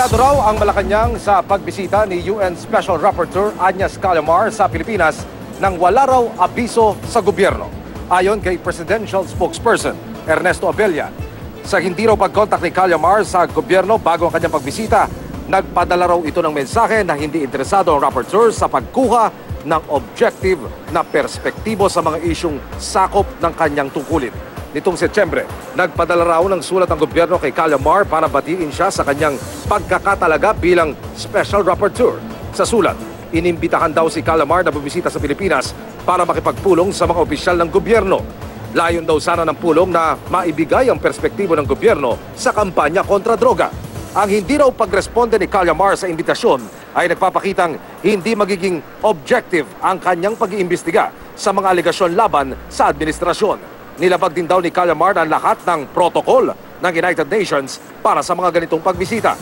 Delikado raw ang Malacanang sa pagbisita ni UN Special Rapporteur Agnes Callamar sa Pilipinas nang wala raw abiso sa gobyerno. Ayon kay Presidential Spokesperson Ernesto Abella, sa hindi raw pag-contact ni Callamar sa gobyerno bago ang kanyang pagbisita, nagpadala raw ito ng mensahe na hindi interesado ang rapporteur sa pagkuha ng objective na perspektibo sa mga isyung sakop ng kanyang tungkulin. Nitong Setyembre, nagpadala raw ng sulat ang gobyerno kay Callamar para batiin siya sa kanyang pagkakatalaga bilang Special Rapporteur. Sa sulat, inimbitahan daw si Callamar na bumisita sa Pilipinas para makipagpulong sa mga opisyal ng gobyerno. Layon daw sana ng pulong na maibigay ang perspektibo ng gobyerno sa kampanya kontra droga. Ang hindi raw pagresponde ni Callamar sa imbitasyon ay nagpapakitang hindi magiging objective ang kanyang pag-iimbestiga sa mga alegasyon laban sa administrasyon. Nilabag din daw ni Callamar ang lahat ng protocol ng United Nations para sa mga ganitong pagbisita.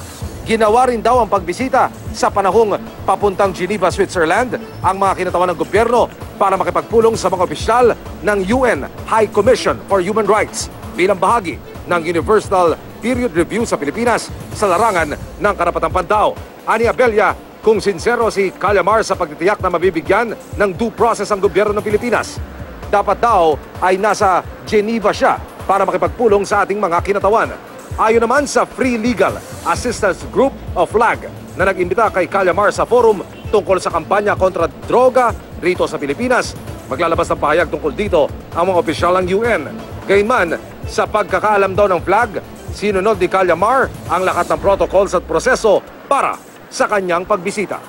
Ginawa rin daw ang pagbisita sa panahong papuntang Geneva, Switzerland ang mga kinatawan ng gobyerno para makipagpulong sa mga opisyal ng UN High Commission for Human Rights bilang bahagi ng Universal Period Review sa Pilipinas sa larangan ng karapatang pantao. Ani Abella, kung sincero si Callamar sa pagtitiyak na mabibigyan ng due process ang gobyerno ng Pilipinas, dapat daw ay nasa Geneva siya para makipagpulong sa ating mga kinatawan. Ayon naman sa Free Legal Assistance Group of FLAG na nag-imbita kay Callamar sa forum tungkol sa kampanya kontra droga rito sa Pilipinas, maglalabas ng pahayag tungkol dito ang mga opisyal ng UN. Gayunman, sa pagkakaalam daw ng FLAG, sinunod ni Callamar ang lahat ng protocols at proseso para sa kanyang pagbisita.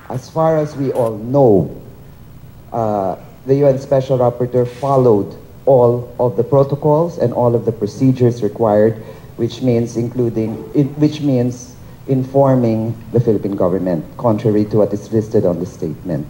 As far as we all know, the UN Special Rapporteur followed all of the protocols and all of the procedures required, which means informing the Philippine government, contrary to what is listed on the statement.